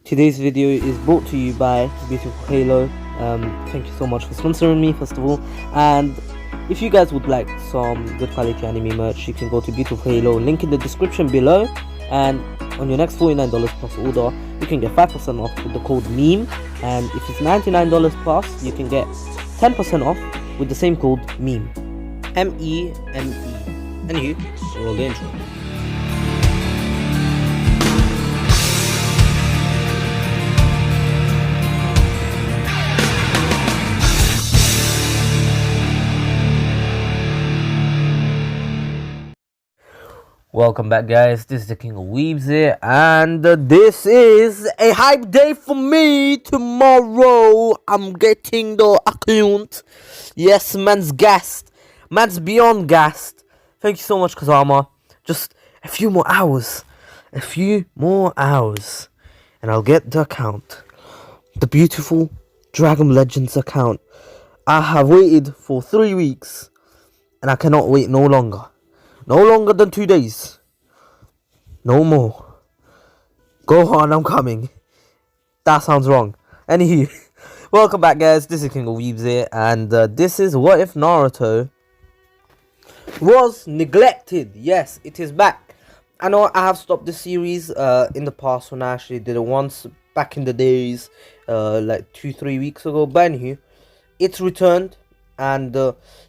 Today's video is brought to you by Beautiful Halo. Thank you so much for sponsoring me, first of all. And if you guys would like some good quality anime merch, you can go to Beautiful Halo, link in the description below. And on your next $49 plus order, you can get 5% off with the code MEME. And if it's $99 plus, you can get 10% off with the same code MEME. MEME. Anywho, roll the intro. Welcome back, guys. This is the King of Weebs here, and this is a hype day for me. Tomorrow, I'm getting the account. Yes, man's gassed. Man's beyond gassed. Thank you so much, Kazama. Just a few more hours. A few more hours. And I'll get the account. The beautiful Dragon Legends account. I have waited for 3 weeks, and I cannot wait no longer. No longer than 2 days. No more. Go on, I'm coming. That sounds wrong. Anywho, welcome back, guys. This is King of Weebs here, and this is What If Naruto Was Neglected. Yes, it is back. I know I have stopped the series in the past when I actually did it once back in the days, like 2-3 weeks ago. But anywho, it's returned, and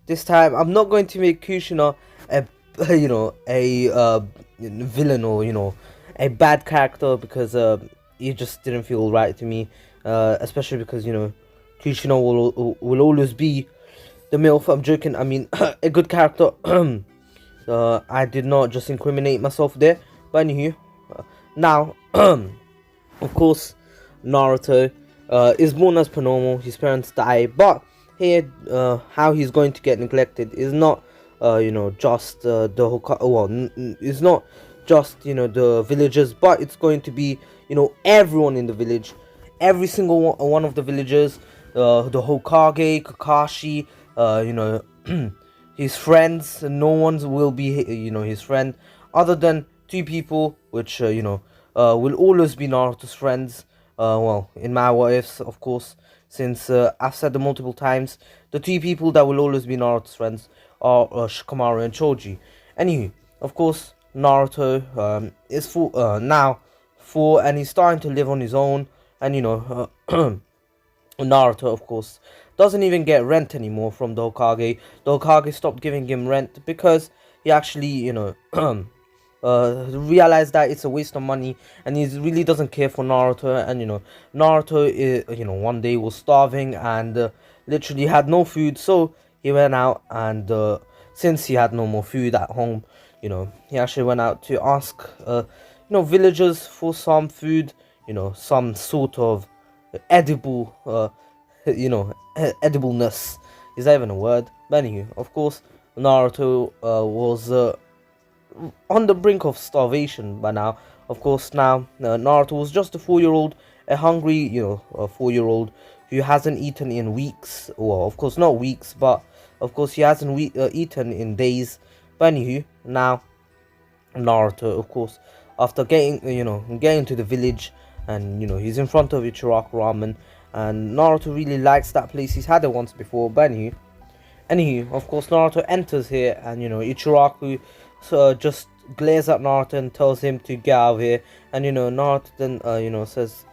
this time I'm not going to make Kushina a villain or a bad character, because it just didn't feel right to me, especially because Kushina will always be the MILF. I'm joking. I mean, a good character. I did not just incriminate myself there, but anywho, now of course Naruto is born as per normal. His parents die, but here how he's going to get neglected is not just the it's not just the villagers, but it's going to be everyone in the village, every single one of the villagers, the Hokage, Kakashi, his friends. No one will be his friend other than two people, which will always be Naruto's friends. Well, in my what ifs, of course, since I've said them multiple times, the two people that will always be Naruto's friends are Shikamaru and Choji. Anywho, of course, Naruto is now 4, and he's starting to live on his own. And Naruto, of course, doesn't even get rent anymore from the Hokage. The Hokage stopped giving him rent because he actually realized that it's a waste of money, and he really doesn't care for Naruto. And Naruto is, one day was starving and literally had no food, so he went out, and since he had no more food at home, he actually went out to ask villagers for some food, some sort of edible edibleness. Is that even a word? But anyway, of course, Naruto was on the brink of starvation by now. Of course, now Naruto was just a 4-year-old, a hungry, a 4-year-old who hasn't eaten in weeks. Well, of course, not weeks, but of course he hasn't eaten in days. But anywho, now Naruto, of course, after getting to the village, and he's in front of Ichiraku Ramen, and Naruto really likes that place. He's had it once before. But anywho, of course, Naruto enters here, and Ichiraku just glares at Naruto and tells him to get out of here. And Naruto then says,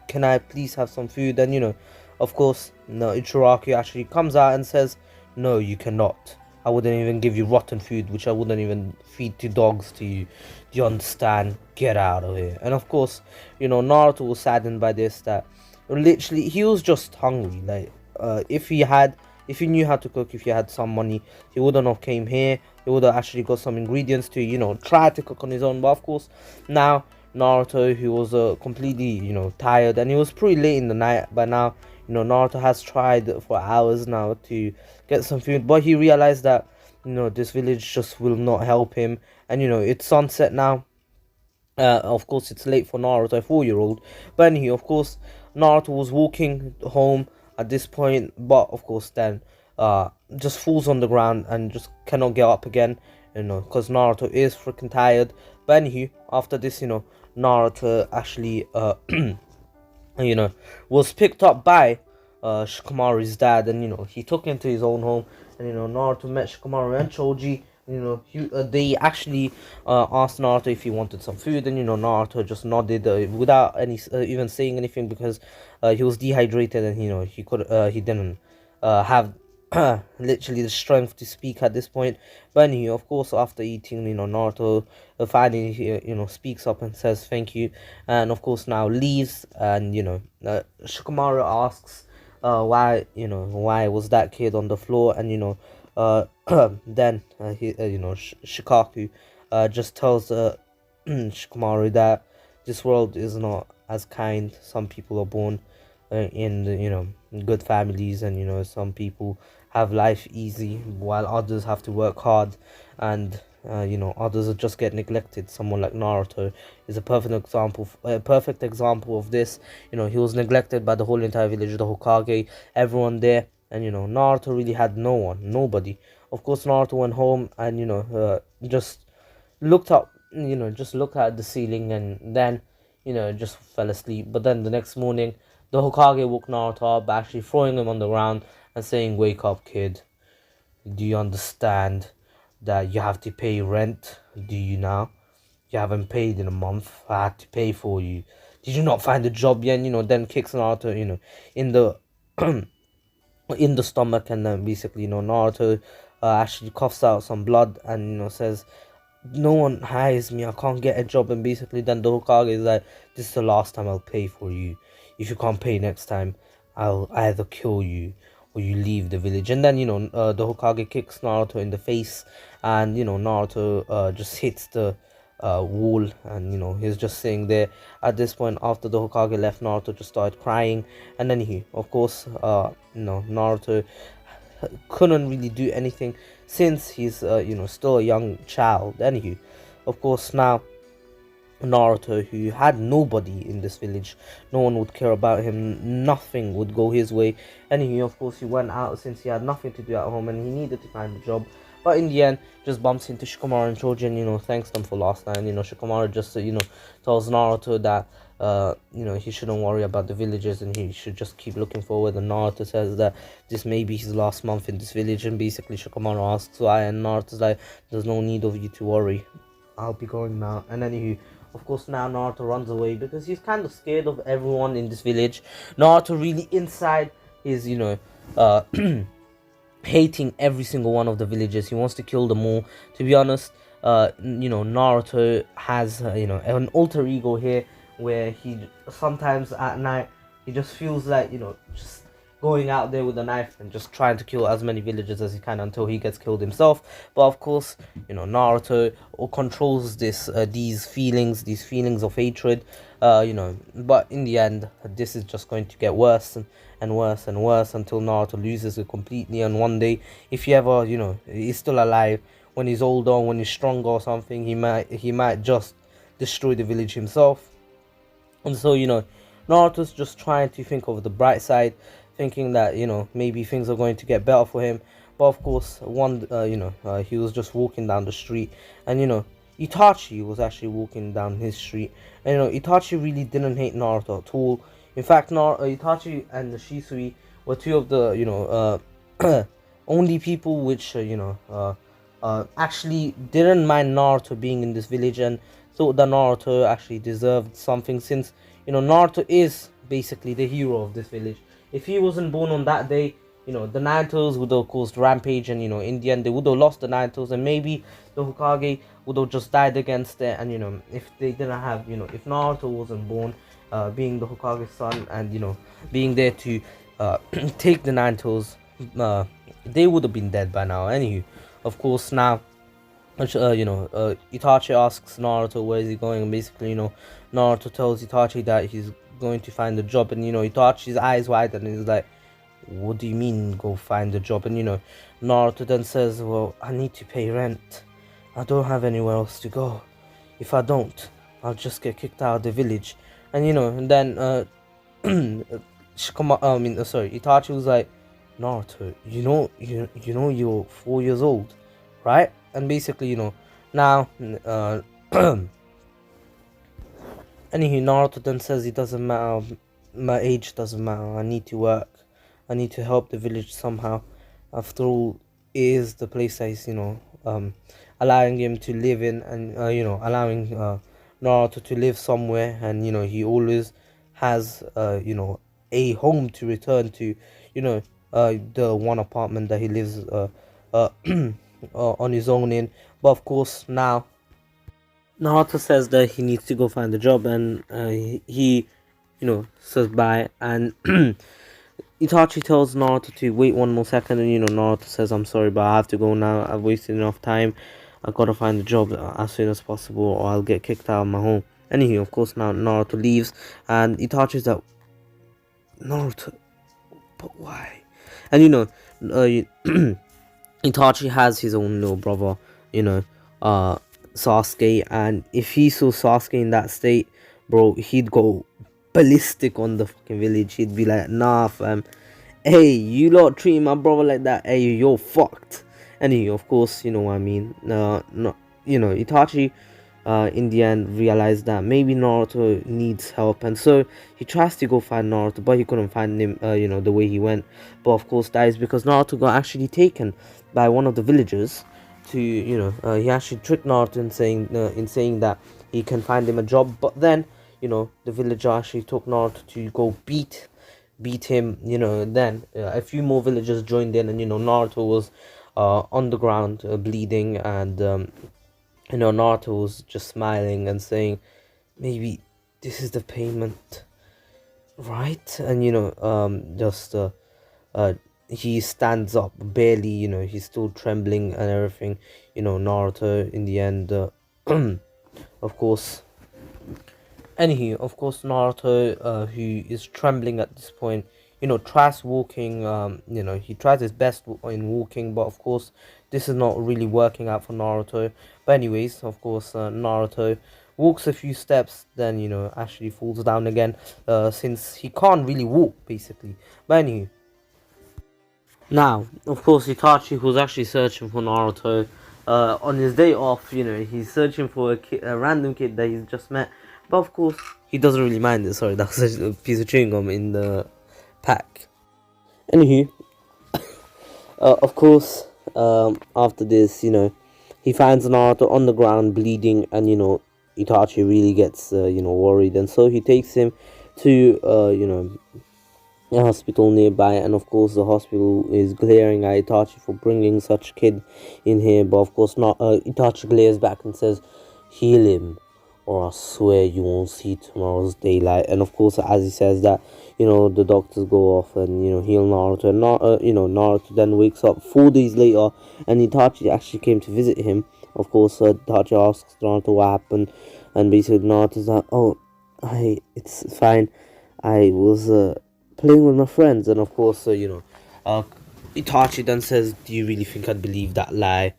can I please have some food? And of course, Ichiraku actually comes out and says, no, you cannot. I wouldn't even give you rotten food, which I wouldn't even feed to dogs to you. Do you understand? Get out of here. And of course, Naruto was saddened by this, that literally he was just hungry. Like, if he knew how to cook, if he had some money, he wouldn't have came here. He would have actually got some ingredients to try to cook on his own. But of course, now Naruto, who was completely tired, and it was pretty late in the night by now. Naruto has tried for hours now to get some food, but he realized that this village just will not help him. And it's sunset now. Of course, it's late for Naruto, a 4-year-old. But anyway, of course, Naruto was walking home at this point, but of course then just falls on the ground and just cannot get up again, because Naruto is freaking tired. But anywho, after this, Naruto actually you know, was picked up by Shikamaru's dad, and he took him to his own home, and Naruto met Shikamaru and Choji. They actually asked Naruto if he wanted some food, and Naruto just nodded without any even saying anything, because he was dehydrated, and he didn't have literally the strength to speak at this point. But anyway, of course, after eating, Naruto finally speaks up and says thank you, and of course now leaves. And Shikamaru asks why was that kid on the floor, and then Shikaku just tells Shikamaru that this world is not as kind. Some people are born in good families, and some people have life easy while others have to work hard, and others just get neglected. Someone like Naruto is a perfect example of this. He was neglected by the whole entire village, the Hokage, everyone there, and Naruto really had no one, nobody. Of course, Naruto went home and just looked up, just looked at the ceiling, and then just fell asleep. But then the next morning, the Hokage woke Naruto up by actually throwing him on the ground and saying, "Wake up, kid. Do you understand that you have to pay rent? Do you now? You haven't paid in a month. I had to pay for you. Did you not find a job yet?" Then kicks Naruto, in the in the stomach, and then basically, Naruto actually coughs out some blood, and says, "No one hires me. I can't get a job." And basically, then the Hokage is like, "This is the last time I'll pay for you. If you can't pay next time, I'll either kill you or you leave the village." And then the Hokage kicks Naruto in the face, and Naruto just hits the wall, and he's just sitting there. At this point, after the Hokage left, Naruto just started crying, and then he, of course, Naruto couldn't really do anything since he's still a young child. Anywho, of course, now Naruto, who had nobody in this village, no one would care about him, nothing would go his way. Anywho, of course, he went out since he had nothing to do at home and he needed to find a job. But in the end, just bumps into Shikamaru and Choji, and thanks them for last night. Shikamaru just tells Naruto that he shouldn't worry about the villagers and he should just keep looking forward. And Naruto says that this may be his last month in this village, and basically Shikamaru asks why, and Naruto's like, "There's no need of you to worry. I'll be going now." And then of course, now Naruto runs away because he's kind of scared of everyone in this village. Naruto really inside is hating every single one of the villagers. He wants to kill them all. To be honest, Naruto has an alter ego here, where he sometimes at night he just feels like just going out there with a knife and just trying to kill as many villagers as he can until he gets killed himself. But of course, Naruto controls these feelings of hatred. But in the end, this is just going to get worse and worse and worse until Naruto loses it completely. And one day, if he ever he's still alive, when he's older, when he's stronger or something, he might just destroy the village himself. And so Naruto's just trying to think of the bright side, thinking that maybe things are going to get better for him. But of course, he was just walking down the street, and Itachi was actually walking down his street, and Itachi really didn't hate Naruto at all. In fact, Itachi and Shisui were two of the only people which actually didn't mind Naruto being in this village, and thought that Naruto actually deserved something, since Naruto is basically the hero of this village. If he wasn't born on that day, the Nine Tails would have caused rampage, and in the end they would have lost the Nine Tails, and maybe the Hokage would have just died against it. And if they didn't have, if Naruto wasn't born, being the Hokage's son, and being there to take the Nine Tails, they would have been dead by now. Anywho, of course, now Itachi asks Naruto where is he going, and basically Naruto tells Itachi that he's going to find a job, and Itachi's eyes widen and he's like, "What do you mean go find a job?" And Naruto then says, "Well, I need to pay rent. I don't have anywhere else to go. If I don't, I'll just get kicked out of the village." And and then Itachi was like, "Naruto, you're 4 years old, right?" And basically now Anywho, Naruto then says it doesn't matter, my age doesn't matter, I need to work, I need to help the village somehow. After all, it is the place that is, allowing him to live in, and allowing Naruto to live somewhere, and he always has a home to return to, the one apartment that he lives uh, on his own in. But of course now Naruto says that he needs to go find a job, and he says bye, and Itachi tells Naruto to wait one more second, and Naruto says, "I'm sorry, but I have to go now. I've wasted enough time. I gotta find a job as soon as possible, or I'll get kicked out of my home." Anywho, of course, now Naruto leaves, and Itachi's like, "Naruto, but why?" And Itachi has his own little brother, you know, uh, Sasuke, and if he saw Sasuke in that state, bro, he'd go ballistic on the fucking village. He'd be like, "Nah, fam, hey, you lot treating my brother like that, hey, you're fucked." Anyway, of course, you know what I mean. No, Itachi, in the end, realized that maybe Naruto needs help, and so he tries to go find Naruto, but he couldn't find him. The way he went, but of course, that is because Naruto got actually taken by one of the villagers. To he actually tricked Naruto in saying that he can find him a job, but then the villager actually took Naruto to go beat him. Then a few more villagers joined in, and Naruto was on the ground bleeding, and Naruto was just smiling and saying, maybe this is the payment, right? And just he stands up barely. He's still trembling and everything. Naruto in the end, of course. Anywho, of course, Naruto, who is trembling at this point, tries walking. He tries his best in walking, but of course, this is not really working out for Naruto. But anyways, of course, Naruto walks a few steps, then actually falls down again, since he can't really walk basically. But anyway, now, of course, Itachi, who's actually searching for Naruto, on his day off, he's searching for a random kid that he's just met. But of course, he doesn't really mind it. Sorry, that was a piece of chewing gum in the pack. Anywho, of course, after this, he finds Naruto on the ground bleeding, and Itachi really gets worried, and so he takes him to a hospital nearby, and of course the hospital is glaring at Itachi for bringing such a kid in here. But of course not. Itachi glares back and says, "Heal him, or I swear you won't see tomorrow's daylight." And of course, as he says that, the doctors go off and heal Naruto, and Naruto then wakes up 4 days later, and Itachi actually came to visit him. Of course, Itachi asks Naruto what happened, and basically Naruto's like, "Oh, it's fine. I was playing with my friends." And of course, Itachi then says, "Do you really think I'd believe that lie?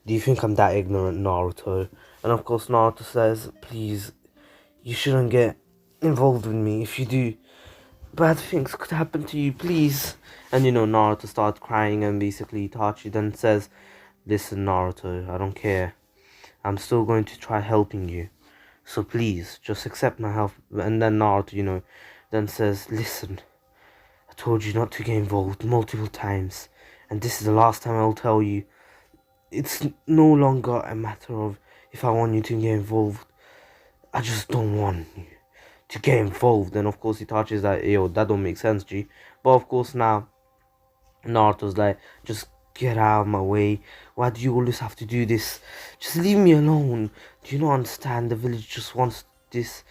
Do you think I'm that ignorant, Naruto?" And of course, Naruto says, "Please, you shouldn't get involved with me. If you do, bad things could happen to you, please." And Naruto starts crying, and basically Itachi then says, "Listen, Naruto, I don't care. I'm still going to try helping you. So please, just accept my help." And then Naruto, then says, "Listen, I told you not to get involved multiple times, and this is the last time I'll tell you. It's no longer a matter of if I want you to get involved. I just don't want you to get involved." And of course, Itachi's like, "Yo, that don't make sense, G." But of course, now Naruto's like, "Just get out of my way. Why do you always have to do this? Just leave me alone. Do you not understand? The village just wants this.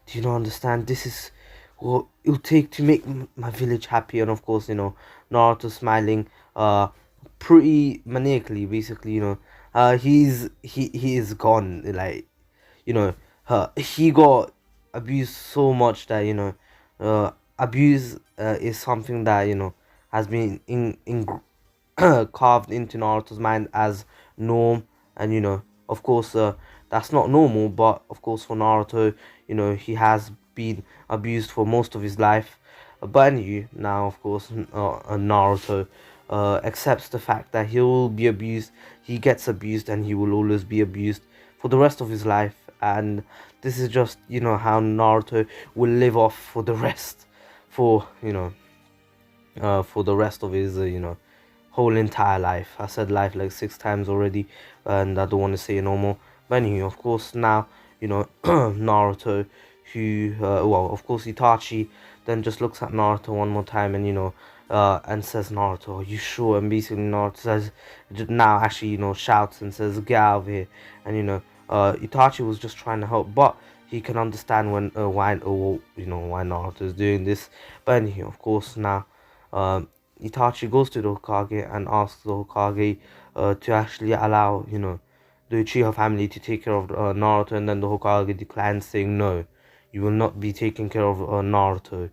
Do you not understand? This is what it'll take to make my village happy." And of course, Naruto smiling, pretty maniacally, basically. He is gone. Like, he got abused so much that abuse is something that has been in carved into Naruto's mind as norm. And of course, that's not normal, but of course for Naruto, he has been abused for most of his life. But anyway, now of course, Naruto accepts the fact that he will be abused. He gets abused, and he will always be abused for the rest of his life. and this is just, how Naruto will live off for the rest, for for the rest of his whole entire life. I said life like 6 times already, and I don't want to say it no more. But anyway, of course, now, Naruto, who, well, of course, Itachi then just looks at Naruto one more time and, and says, Naruto, are you sure? And basically, Naruto says, now actually, shouts and says, get out of here. And, Itachi was just trying to help, but he can understand when, why, why Naruto is doing this. But anyway, of course, now, um, Itachi goes to the Hokage and asks the Hokage to actually allow, the Uchiha family to take care of Naruto, and then the Hokage declines, saying, no, you will not be taking care of Naruto.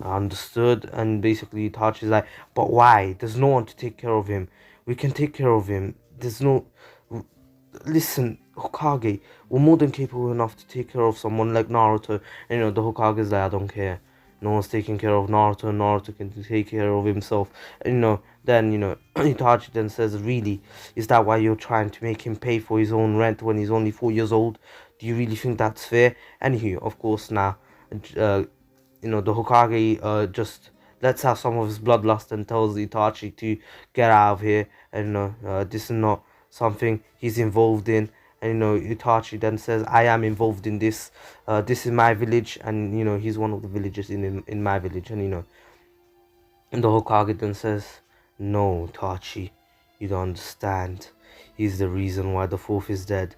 Understood? And basically Itachi's like, but why? There's no one to take care of him. We can take care of him. There's no... Listen, Hokage, we're more than capable enough to take care of someone like Naruto. And the Hokage's like, I don't care. No one's taking care of Naruto. Naruto can take care of himself. And, then, Itachi then says, really, is that why you're trying to make him pay for his own rent when he's only 4 years old? Do you really think that's fair? Anywho, of course, now, the Hokage just lets out some of his bloodlust and tells Itachi to get out of here. And, this is not something he's involved in. And, Itachi then says, I am involved in this. This is my village, and, he's one of the villagers in my village. And the Hokage then says, no, Itachi, you don't understand. He's the reason why the fourth is dead.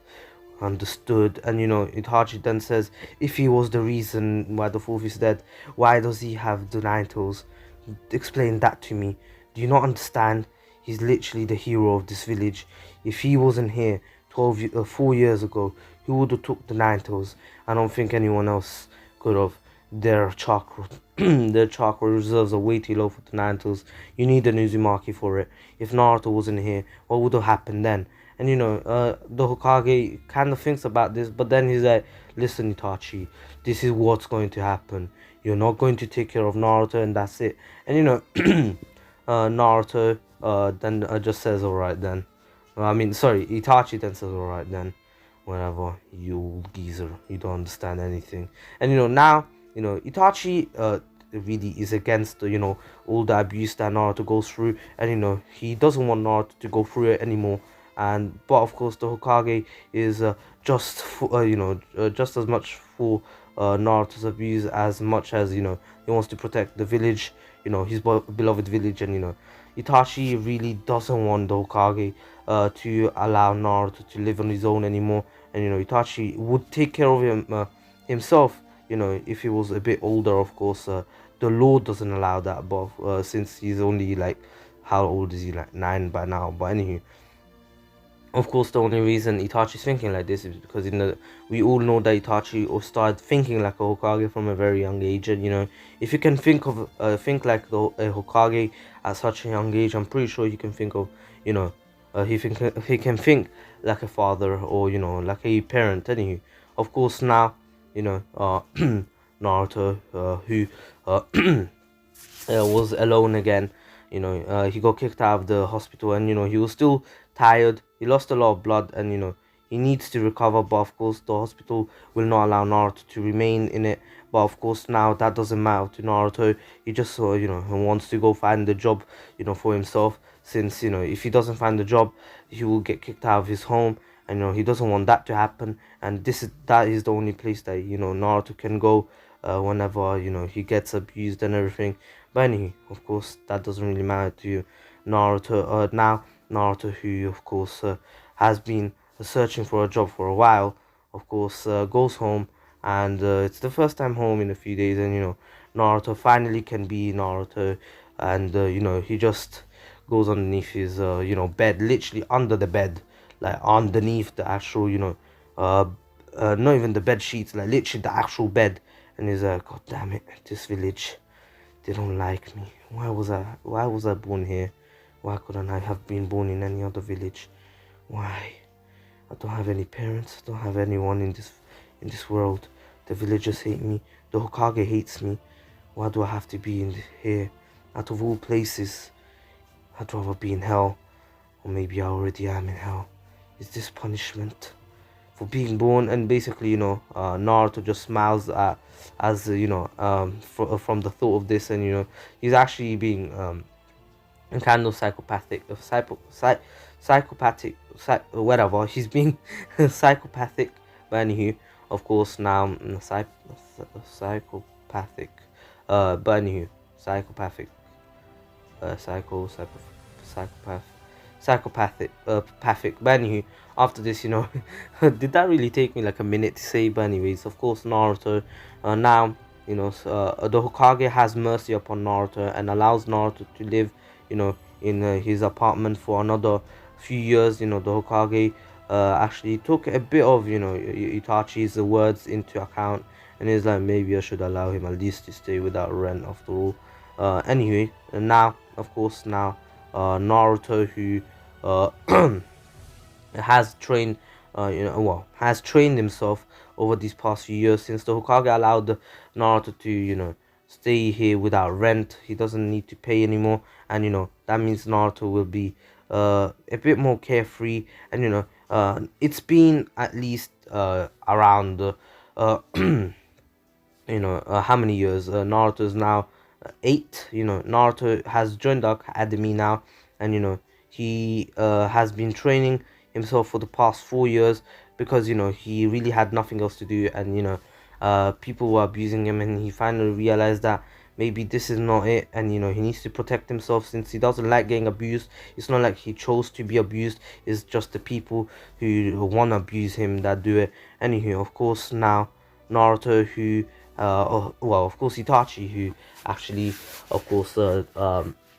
Understood. And, Itachi then says, if he was the reason why the fourth is dead, why does he have the nine tails? Explain that to me. Do you not understand? He's literally the hero of this village. If he wasn't here 4 years ago, who would have took the nine tails? I don't think anyone else could have. Their chakra their chakra reserves are way too low for the nine tails. You need an Uzumaki for it. If Naruto wasn't here, what would have happened then? And the Hokage kind of thinks about this, but then he's like, listen, Itachi, this is what's going to happen. You're not going to take care of Naruto, and that's it. And Naruto then just says, alright then. Sorry, Itachi then says, alright then. Whatever, you geezer, you don't understand anything. And now, Itachi really is against all the abuse that Naruto goes through, and he doesn't want Naruto to go through it anymore. But of course the Hokage is just just as much for Naruto's abuse as much as he wants to protect the village, his beloved village. And Itachi really doesn't want the Hokage to allow Naruto to live on his own anymore. And Itachi would take care of him himself, if he was a bit older. Of course, the law doesn't allow that, but since he's only like, how old is he, like 9 by now? But anywho, of course, the only reason Itachi's thinking like this is because we all know that Itachi started thinking like a Hokage from a very young age. And if you can think like a Hokage at such a young age, I'm pretty sure you can think of he can think like a father, or like a parent. Anywho, of course, now Naruto, who was alone again. He got kicked out of the hospital, and he was still tired. He lost a lot of blood, and he needs to recover. But of course, the hospital will not allow Naruto to remain in it. But of course, now that doesn't matter to Naruto. He just wants to go find the job for himself. Since if he doesn't find the job, he will get kicked out of his home, and he doesn't want that to happen. And that is the only place that Naruto can go whenever he gets abused and everything. But anyway, of course, that doesn't really matter to Naruto. Now Naruto, who of course has been searching for a job for a while, of course goes home, and it's the first time home in a few days. And Naruto finally can be Naruto. And he just goes underneath his bed, literally under the bed, like underneath the actual not even the bed sheets, like literally the actual bed. And he's like, God damn it, this village, they don't like me. Why was I born here? Why couldn't I have been born in any other village? Why? I don't have any parents. I don't have anyone in this world. The villagers hate me. The Hokage hates me. Why do I have to be in here? Out of all places, I'd rather be in hell. Or maybe I already am in hell. Is this punishment? for being born. And basically, Naruto just smiles at as from the thought of this. And he's actually being kind of psychopathic, whatever. He's being psychopathic. But anywho, of course, now psychopathic. But anywho, psychopathic, psychopath, psychopathic, pathic. But anywho, after this, did that really take me like a minute to say? But anyways, of course, Naruto, now, the Hokage has mercy upon Naruto and allows Naruto to live, in his apartment for another few years. The Hokage actually took a bit of, Itachi's words into account, and is like, maybe I should allow him at least to stay without rent after all. Anyway, and now, of course, now Naruto, who has trained, has trained himself over these past few years, since the Hokage allowed Naruto to, stay here without rent. He doesn't need to pay anymore, and that means Naruto will be a bit more carefree. And it's been at least around how many years? Naruto is now 8. Naruto has joined the academy now, and he has been training himself for the past 4 years, because he really had nothing else to do. And people were abusing him, and he finally realized that maybe this is not it. And he needs to protect himself, since he doesn't like getting abused. It's not like he chose to be abused, it's just the people who want to abuse him that do it. Anywho, of course, now Naruto, who of course, Itachi, who actually, of course,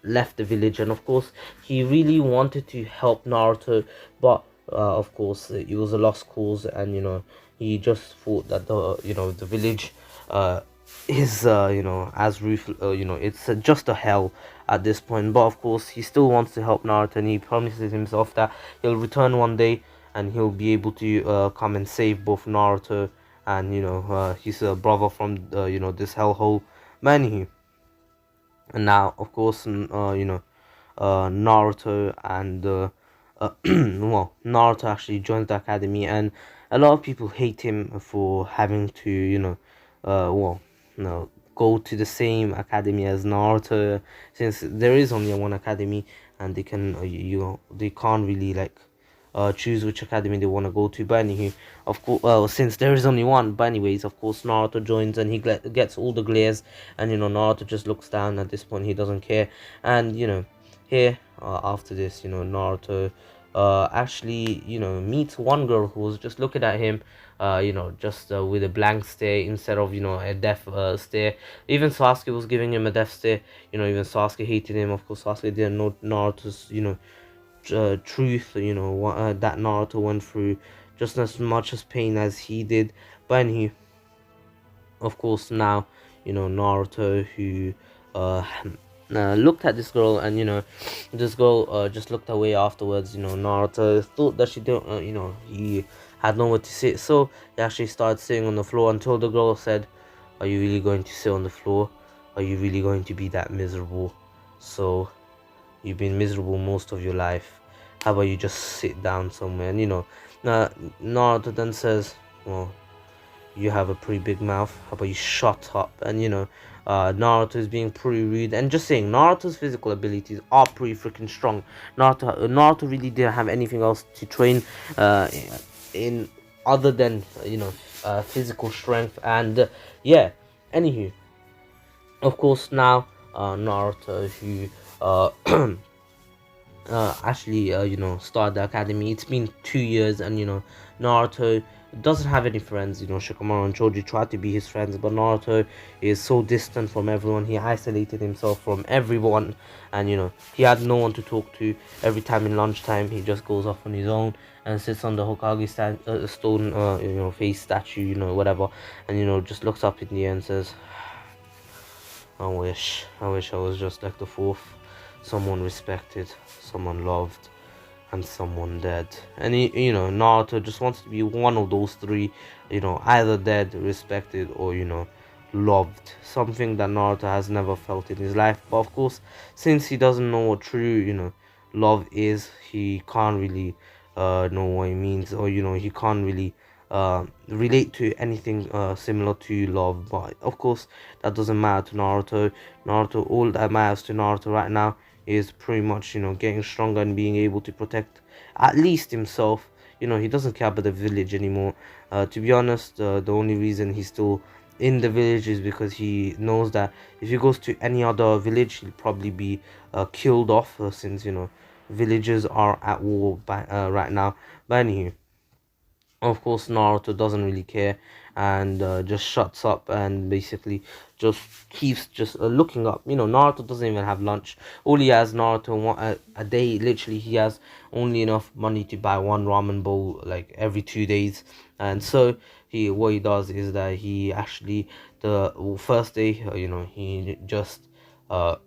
left the village. And of course, he really wanted to help Naruto, but of course, it was a lost cause. And he just thought that the village is as it's just a hell at this point. But of course, he still wants to help Naruto, and he promises himself that he'll return one day, and he'll be able to come and save both Naruto and his brother from this hellhole. But and now, of course, Naruto and Naruto actually joins the academy, and a lot of people hate him for having to go to the same academy as Naruto, since there is only one academy, and they can they can't really like choose which academy they want to go to. But anyway, of course, well, since there is only one. But anyways, of course, Naruto joins, and he gets all the glares. And Naruto just looks down. At this point, he doesn't care. And here, after this, Naruto actually meets one girl who was just looking at him, just with a blank stare instead of a deaf stare. Even Sasuke was giving him a deaf stare. Even Sasuke hated him. Of course, Sasuke didn't know Naruto's truth, that Naruto went through just as much as pain as he did. But he, of course, now Naruto, who looked at this girl, and this girl just looked away afterwards. Naruto thought that she didn't, he had nowhere to sit, so he actually started sitting on the floor, until the girl said, "Are you really going to sit on the floor? Are you really going to be that miserable? So you've been miserable most of your life. How about you just sit down somewhere?" And Naruto then says, "Well, you have a pretty big mouth. How about you shut up?" And Naruto is being pretty rude, and just saying, Naruto's physical abilities are pretty freaking strong. Naruto really didn't have anything else to train in other than physical strength. And yeah, anywho, of course, now Naruto, who actually started the academy. It's been 2 years, and Naruto doesn't have any friends. Shikamaru and Choji tried to be his friends, but Naruto is so distant from everyone. He isolated himself from everyone, and he had no one to talk to. Every time in lunchtime, he just goes off on his own and sits on the Hokage stone face statue, whatever, and just looks up in the air and says, I wish I was just like the fourth, someone respected, someone loved, and someone dead. And Naruto just wants to be one of those three, either dead, respected, or loved. Something that Naruto has never felt in his life. But of course, since he doesn't know what true love is, he can't really know what it means, or he can't really relate to anything similar to love. But of course, that doesn't matter to Naruto. All that matters to Naruto right now is pretty much, getting stronger and being able to protect at least himself. He doesn't care about the village anymore. To be honest, the only reason he's still in the village is because he knows that if he goes to any other village, he'll probably be killed off, since villages are at war right now. But anywho, of course, Naruto doesn't really care, and just shuts up and basically just keeps just looking up. Naruto doesn't even have lunch. All he has, Naruto, a day, literally he has only enough money to buy one ramen bowl like every 2 days. And so what he does is that he actually, the first day, he just well,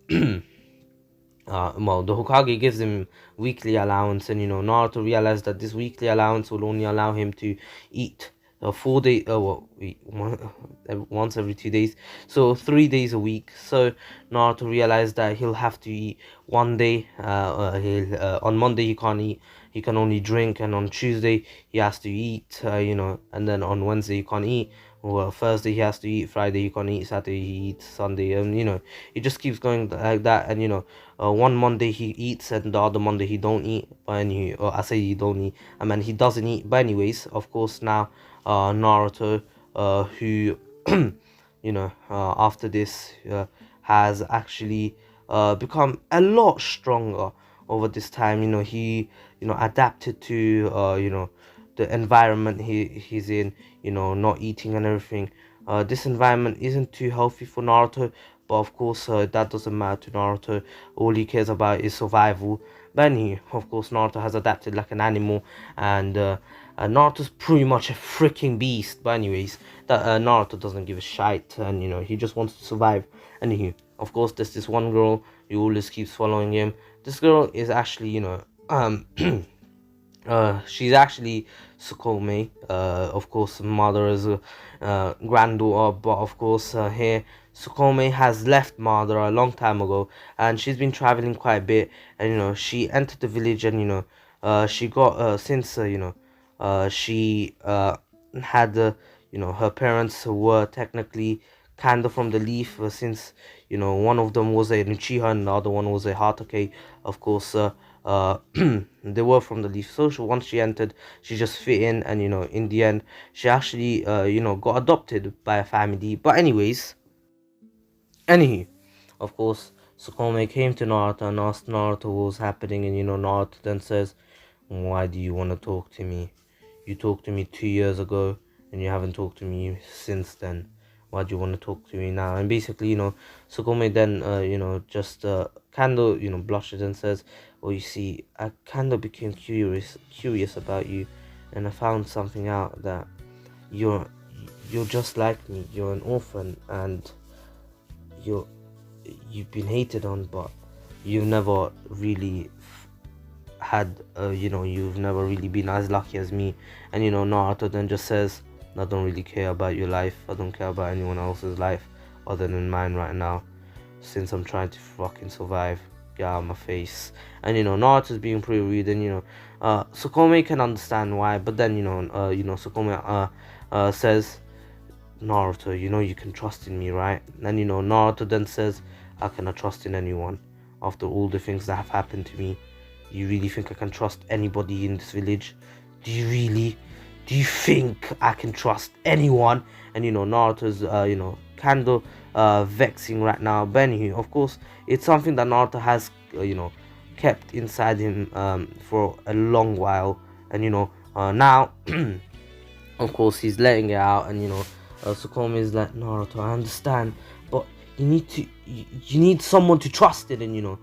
the Hokage gives him weekly allowance, and Naruto realized that this weekly allowance will only allow him to eat 4 day, once every 2 days, so 3 days a week. So Naruto realized that he'll have to eat one day. On Monday he can't eat; he can only drink, and on Tuesday he has to eat. And then on Wednesday he can't eat. Well, Thursday he has to eat, Friday he can't eat, Saturday he eats, Sunday, and it just keeps going like that. And one Monday he eats and the other Monday he don't eat. But I say he don't eat, I mean he doesn't eat. But anyways, of course, now Naruto, who after this, has actually become a lot stronger over this time. He adapted to the environment he's in, not eating and everything. This environment isn't too healthy for Naruto, but of course, that doesn't matter to Naruto. All he cares about is survival. But of course, Naruto has adapted like an animal, and Naruto's pretty much a freaking beast. But anyways, that Naruto doesn't give a shit, and he just wants to survive. Anywho, of course, there's this one girl who always keeps following him. This girl is actually, she's actually Sukome. Of course, mother is a granddaughter, but of course, here Sukome has left mother a long time ago, and she's been traveling quite a bit. And she entered the village, and she got since she had her parents were technically kind of from the leaf, since one of them was a Uchiha and the other one was a Hatake. Of course, they were from the leaf. So once she entered, she just fit in, and in the end, she actually got adopted by a family. But anywho, of course, Sukome came to Naruto and asked Naruto what was happening, and Naruto then says, "Why do you want to talk to me? You talked to me 2 years ago, and you haven't talked to me since then. Why do you want to talk to me now?" And basically, Sukome then, just kind of, blushes and says, "Well, you see, I kind of became curious about you, and I found something out that you're, you're just like me. You're an orphan, and you've been hated on, but you've never really had, you've never really been as lucky as me." And Naruto then just says, "I don't really care about your life. I don't care about anyone else's life other than mine right now, since I'm trying to fucking survive. Get out of my face." And Naruto's being pretty rude, and Sukome can understand why. But then Sukome says, "Naruto, you can trust in me, right?" And Naruto then says, "How can I trust in anyone after all the things that have happened to me? You really think I can trust anybody in this village? Do you really? Do you think I can trust anyone?" And Naruto's kind of vexing right now. But anywho, of course, it's something that Naruto has kept inside him for a long while. And now of course he's letting it out. And Sukome is like, "Naruto, I understand, but you need someone to trust it." And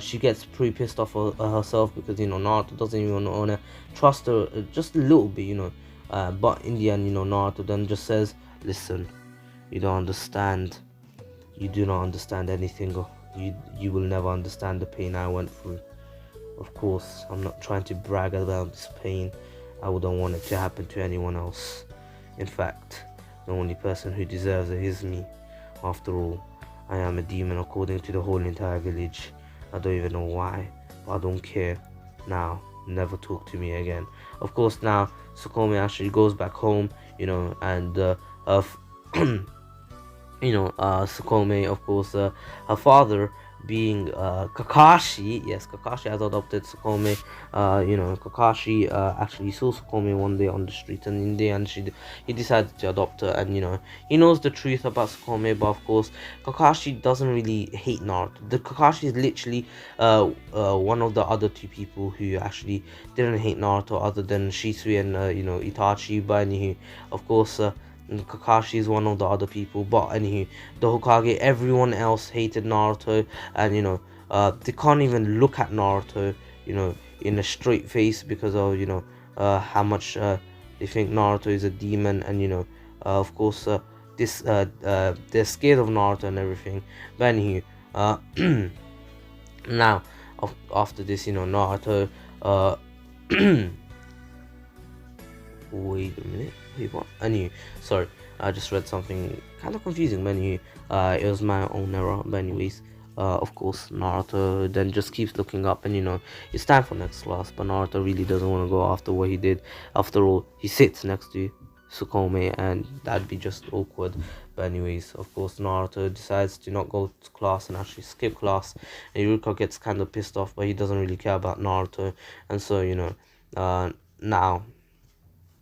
she gets pretty pissed off herself, because Naruto doesn't even want to trust her just a little bit. But in the end, Naruto then just says, "Listen, you don't understand. You do not understand anything. Or you will never understand the pain I went through. Of course, I'm not trying to brag about this pain. I wouldn't want it to happen to anyone else. In fact, the only person who deserves it is me. After all, I am a demon according to the whole entire village. I don't even know why, but I don't care. Now, never talk to me again. Of course, now Sukome actually goes back home, and Sukome, of course, her father being Kakashi. Yes, Kakashi has adopted Sukome. Kakashi actually saw Sukome one day on the street, and in the end, he decided to adopt her. And he knows the truth about Sukome, but of course, Kakashi doesn't really hate Naruto. The Kakashi is literally one of the other two people who actually didn't hate Naruto, other than Shisui and Itachi. But anywho, of course. Kakashi is one of the other people, but anywho, the Hokage, everyone else hated Naruto, and they can't even look at Naruto, in a straight face because of how much they think Naruto is a demon, and of course, they're scared of Naruto and everything. But anywho, now after this, Naruto, wait a minute. Wait, what? Sorry, I just read something kind of confusing. But it was my own error. But anyways, of course, Naruto then just keeps looking up, and it's time for next class. But Naruto really doesn't want to go after what he did. After all, he sits next to Sukome, and that'd be just awkward. But anyways, of course, Naruto decides to not go to class and actually skip class. And Iruka gets kind of pissed off, but he doesn't really care about Naruto, and so now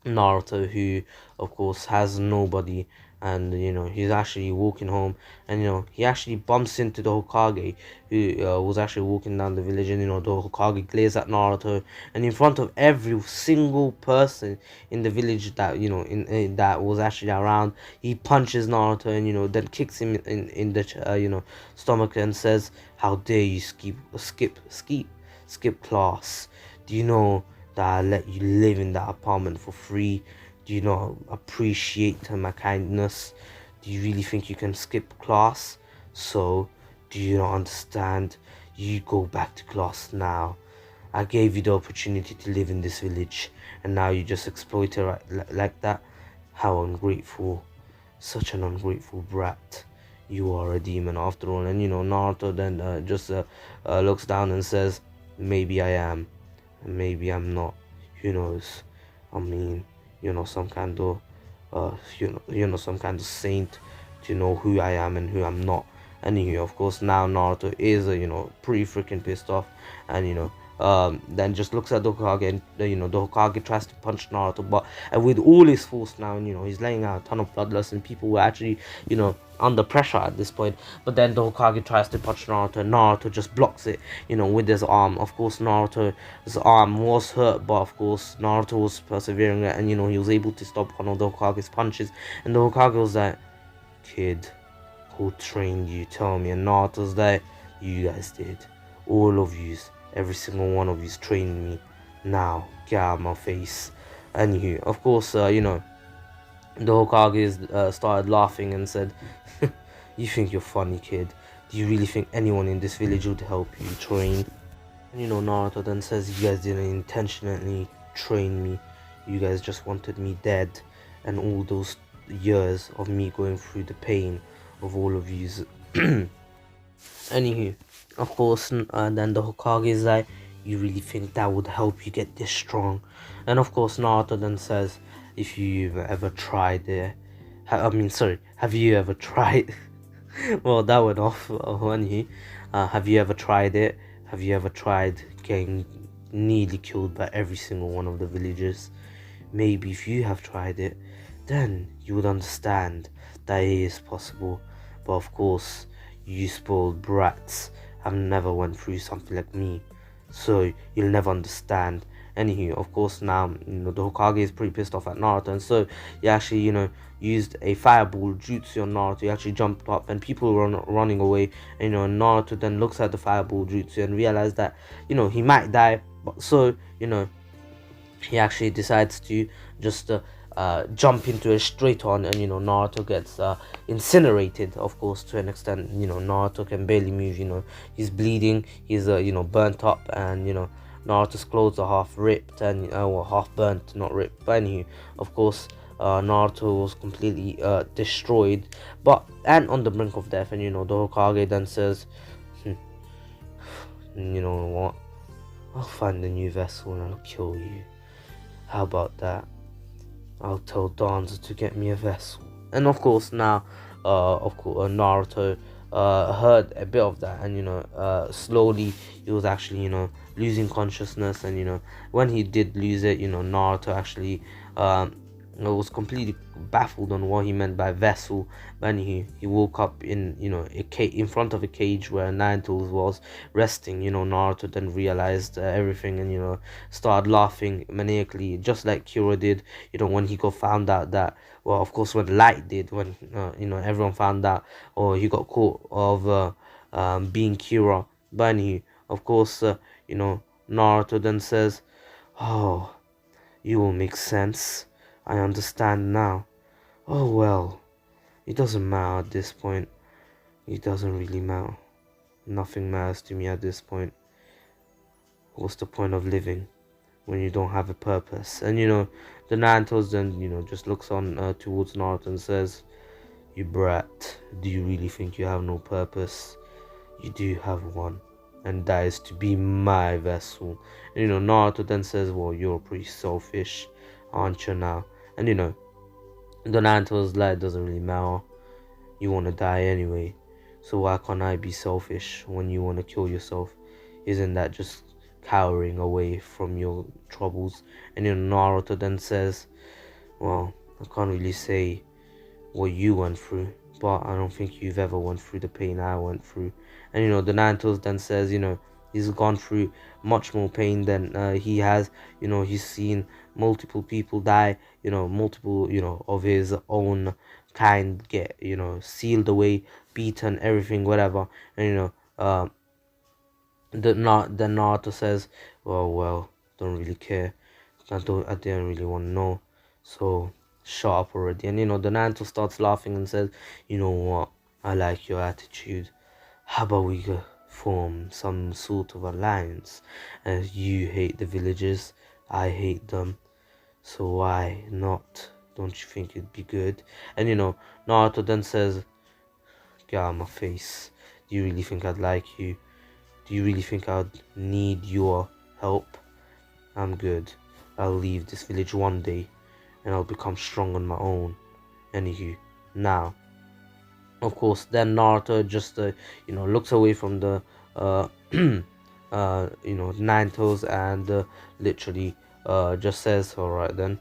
Naruto, who of course has nobody, and he's actually walking home, and he actually bumps into the Hokage, who was actually walking down the village, and the Hokage glares at Naruto, and in front of every single person in the village that in that was actually around, he punches Naruto, and then kicks him in the stomach, and says, "How dare you skip class? Do you know that I let you live in that apartment for free? Do you not appreciate my kindness? Do you really think you can skip class? So, do you not understand? You go back to class now. I gave you the opportunity to live in this village, and now you just exploit it like that? How ungrateful. Such an ungrateful brat. You are a demon after all." And Naruto then just looks down and says, "Maybe I am. Maybe I'm not. Who knows? I mean, some kind of, some kind of saint to know who I am and who I'm not." Anywho, of course, now Naruto is, pretty freaking pissed off, and then just looks at the Hokage, and the Hokage tries to punch Naruto, but with all his force now, and he's laying out a ton of bloodlust, and people were actually, under pressure at this point. But then the Hokage tries to punch Naruto, and Naruto just blocks it, with his arm. Of course, Naruto's arm was hurt, but of course, Naruto was persevering, and he was able to stop one of the Hokage's punches. And the Hokage was like, "Kid, who trained you? Tell me." And Naruto's like, "You guys did. All of yous. Every single one of yous trained me. Now, get out of my face." Anywho, of course, the Hokage started laughing and said, "You think you're funny, kid? Do you really think anyone in this village would help you train?" And Naruto then says, "You guys didn't intentionally train me. You guys just wanted me dead, and all those years of me going through the pain of all of yous." Anywho, of course, then the Hokage is like, "You really think that would help you get this strong?" And of course, Naruto then says, "If you've ever tried it, have you ever tried?" Well, that went off. Anywho, have you ever tried it? Have you ever tried getting nearly killed by every single one of the villagers? Maybe if you have tried it, then you would understand that it is possible. But of course, you spoiled brats have never went through something like me, so you'll never understand." Anywho, of course, now the Hokage is pretty pissed off at Naruto, and so he actually used a fireball jutsu on Naruto. He actually jumped up, and people were running away, and Naruto then looks at the fireball jutsu and realized that he might die, but so he actually decides to just jump into a straight on, and Naruto gets incinerated, of course, to an extent. Naruto can barely move. He's bleeding, he's burnt up, and Naruto's clothes are half ripped and half burnt, not ripped. But anywho, of course, Naruto was completely destroyed, and on the brink of death. And the Hokage then says, "You know what? I'll find a new vessel and I'll kill you. How about that? I'll tell Danzo to get me a vessel. And of course now, Naruto heard a bit of that, and slowly he was actually losing consciousness, and when he did lose it, Naruto actually was completely baffled on what he meant by vessel. When he woke up in in front of a cage where Ninetales was resting. Naruto then realized everything, and started laughing maniacally, just like Kira did. When he got found out that, well, of course, when Light did, when everyone found out, or he got caught of being Kira. But anyway, of course, Naruto then says, "Oh, you will make sense. I understand now. Oh well, it doesn't matter at this point. It doesn't really matter. Nothing matters to me at this point. What's the point of living when you don't have a purpose?" And the Nantos then just looks on towards Naruto and says, "You brat, do you really think you have no purpose? You do have one, and that is to be my vessel." And Naruto then says, "Well, you're pretty selfish, aren't you now?" And the Nanto's like, "Doesn't really matter. You want to die anyway, so why can't I be selfish when you want to kill yourself? Isn't that just cowering away from your troubles?" And Naruto then says, "Well, I can't really say what you went through, but I don't think you've ever went through the pain I went through." And the Nantos then says, he's gone through much more pain than he has. He's seen multiple people die, multiple of his own kind get sealed away, beaten, everything, whatever. And the Naruto says, well, don't really care. I didn't really want to know, so shut up already." And the Naruto starts laughing and says, "You know what? I like your attitude. How about we form some sort of alliance? As you hate the villagers, I hate them. So why not? Don't you think it'd be good?" And Naruto then says, "Get out of my face. Do you really think I'd like you? Do you really think I'd need your help? I'm good. I'll leave this village one day, and I'll become strong on my own. Anywho, now." Of course, then Naruto just looks away from the Nine Toes, and literally just says, "All right then.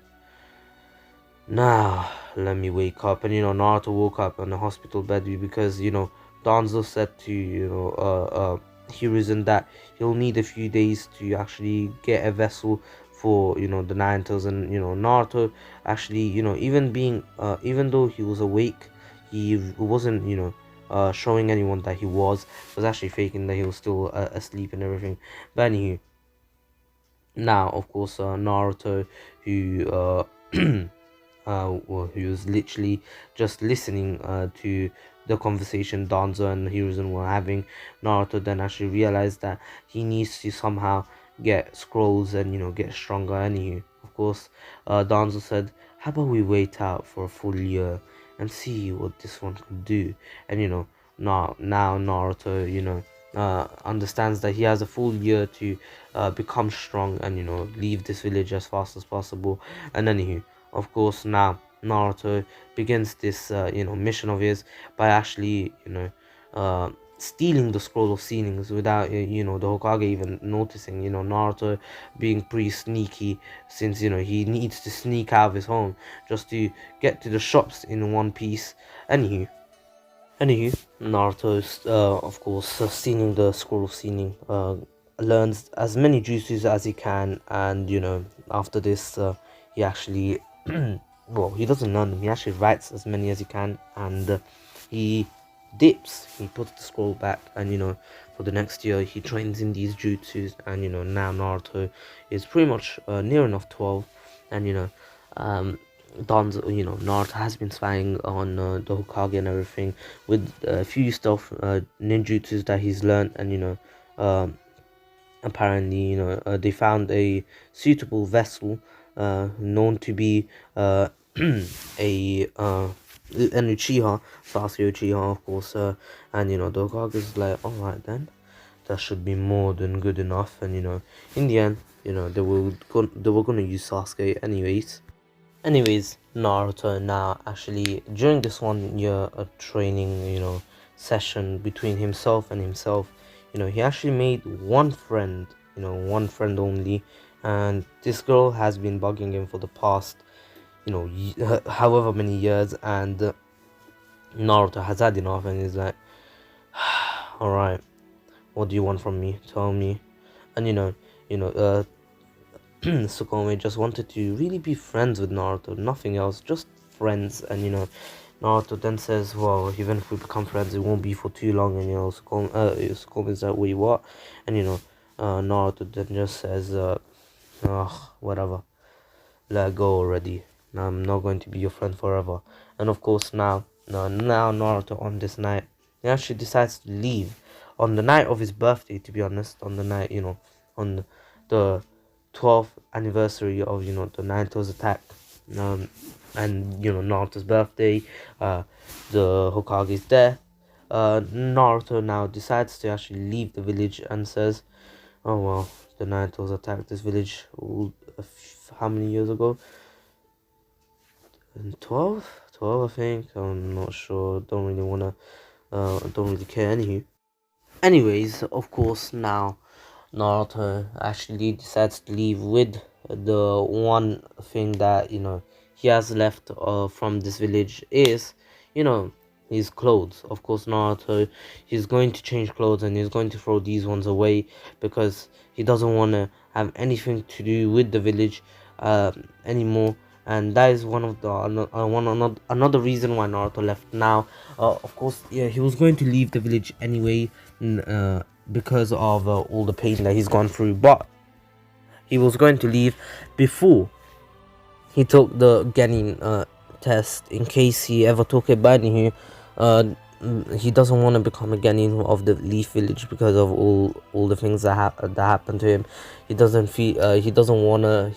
Now let me wake up." And Naruto woke up on the hospital bed because Danzo said to Hiruzen that he'll need a few days to actually get a vessel for the Ninetales. And Naruto actually even though he was awake, he wasn't showing anyone that he was actually faking that he was still asleep and everything. But anyway, now of course Naruto, who well, he was literally just listening to the conversation Danzo and Hiruzen were having. Naruto then actually realized that he needs to somehow get scrolls and get stronger. Anywho, of course, Danzo said, "How about we wait out for a full year and see what this one can do?" And now Naruto understands that he has a full year to become strong and leave this village as fast as possible. And anywho, of course, now Naruto begins this mission of his by actually stealing the scroll of sealings without the Hokage even noticing. Naruto being pretty sneaky, since he needs to sneak out of his home just to get to the shops in one piece. Anywho, Naruto's of course stealing the scroll of sealing, learns as many jutsus as he can, and after this he actually well, he doesn't learn them, he actually writes as many as he can, and he he puts the scroll back, and for the next year he trains in these jutsus. And now Naruto is pretty much near enough 12, and Naruto has been spying on the Hokage and everything with a few stealth ninjutsus that he's learned. And apparently they found a suitable vessel known to be a an Uchiha, Sasuke Uchiha, of course. And the Hokage is like, "All right then, that should be more than good enough. And in the end, they were gonna use Sasuke anyways. Naruto now actually during this 1 year training, session between himself, he actually made one friend, one friend only, and this girl has been bugging him for the past, however many years, and Naruto has had enough, and he's like, all right, what do you want from me? Tell me. And Sukome just wanted to really be friends with Naruto, nothing else, just friends. And Naruto then says, well, even if we become friends, it won't be for too long. And Sukome is like, wait, what? And Naruto then just says, whatever, let go already. I'm not going to be your friend forever. And of course now Naruto on this night, he actually decides to leave on the night of his birthday, to be honest, on the night, on the 12th anniversary of, the Naruto's attack. And Naruto's birthday, the Hokage's death. Naruto now decides to actually leave the village and says, oh well, the Naruto's attacked this village how many years ago? 12 I think. I'm not sure. Don't really wanna don't really care. Anyways, of course, now Naruto actually decides to leave with the one thing that he has left from this village is his clothes. Of course, Naruto, he's going to change clothes and he's going to throw these ones away because he doesn't want to have anything to do with the village anymore. And that is one of the another reason why Naruto left. Now, of course, yeah, he was going to leave the village anyway, because of all the pain that he's gone through, but he was going to leave before he took the Genin test, in case he ever took it. But anywho, he doesn't want to become a Genin of the Leaf Village because of all the things that happened to him. He doesn't feel he doesn't wanna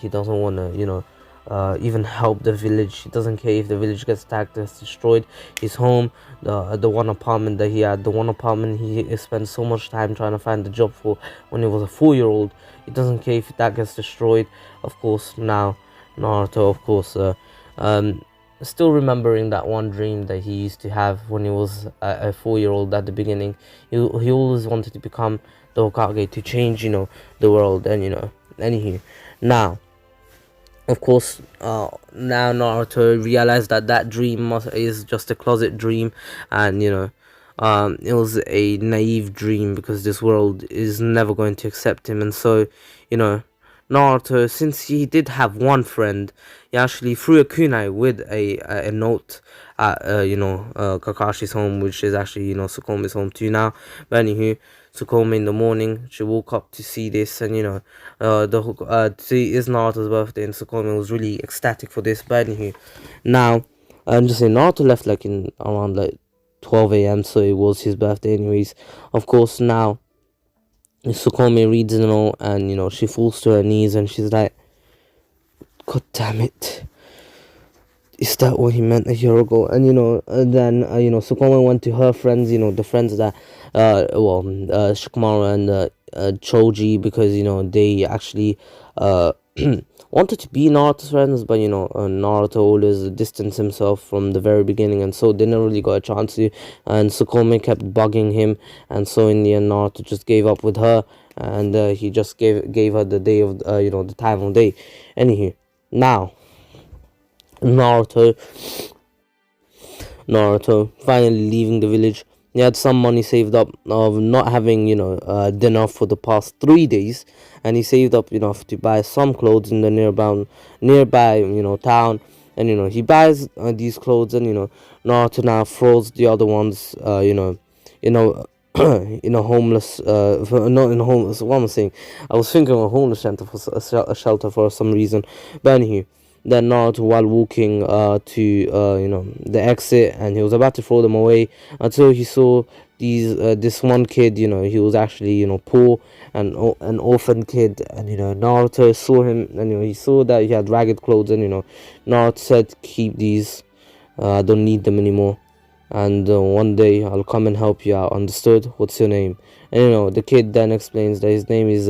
even help the village. He doesn't care if the village gets attacked, gets destroyed. His home, the one apartment that he had, the one apartment he spent so much time trying to find the job for when he was a 4-year-old. He doesn't care if that gets destroyed. Of course, now Naruto, of course, still remembering that one dream that he used to have when he was a 4-year-old at the beginning. He always wanted to become the Hokage, to change the world. And anywho, now of course, now Naruto realized that dream is just a closet dream, and it was a naive dream because this world is never going to accept him. And so Naruto, since he did have one friend, he actually threw a kunai with a note at Kakashi's home, which is actually Sukome's home too now. But anywho, Sukome in the morning, she woke up to see this, and see it's Naruto's birthday, and Sukome was really ecstatic for this. But anywho, now I'm just saying, Naruto left like in around like 12 a.m, so it was his birthday anyways. Of course, now Sukome reads the note, and she falls to her knees and she's like, God damn it, is that what he meant a year ago? And then Sukome went to her friends, the friends that Shikamaru and Choji, because they actually wanted to be Naruto's friends, but Naruto always distanced himself from the very beginning, and so they never really got a chance to. And Sukome kept bugging him, and so in the end Naruto just gave up with her, and he just gave her the day of the time of day. Anywho, now Naruto finally leaving the village. He had some money saved up of not having dinner for the past 3 days, and he saved up enough to buy some clothes in the nearby town. And he buys these clothes, and Naruto now throws the other ones in a homeless not in a homeless, what am I saying, I was thinking of a homeless shelter for a shelter for some reason. But anywho, then Naruto, while walking to the exit, and he was about to throw them away, until he saw this one kid. He was actually poor and an orphan kid, and Naruto saw him, and he saw that he had ragged clothes, and Naruto said, keep these, I don't need them anymore. and one day I'll come and help you out. Understood? What's your name? And the kid then explains that his name is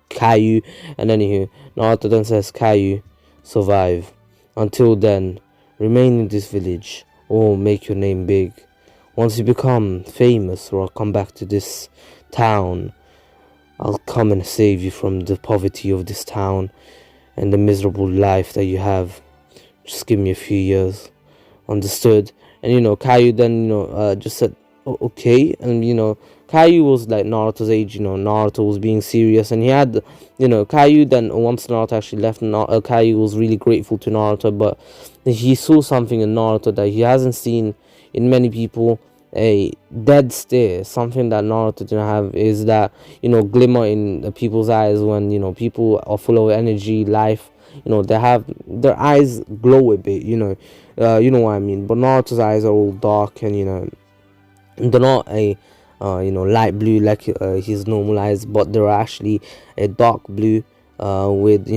Caillou. And anywho, Naruto then says, Caillou, survive. Until then, remain in this village or make your name big. Once you become famous or I'll come back to this town, I'll come and save you from the poverty of this town and the miserable life that you have. Just give me a few years. Understood? And Caillou then just said, okay. And Caillou was like Naruto's age. Naruto was being serious, and he had Caillou then, once Naruto actually left, Caillou was really grateful to Naruto, but he saw something in Naruto that he hasn't seen in many people. A dead stare, something that Naruto didn't have, is that glimmer in people's eyes when people are full of energy, life. They have their eyes glow a bit. You know what I mean. But Naruto's eyes are all dark, and they're not a light blue like his normal eyes, but they're actually a dark blue with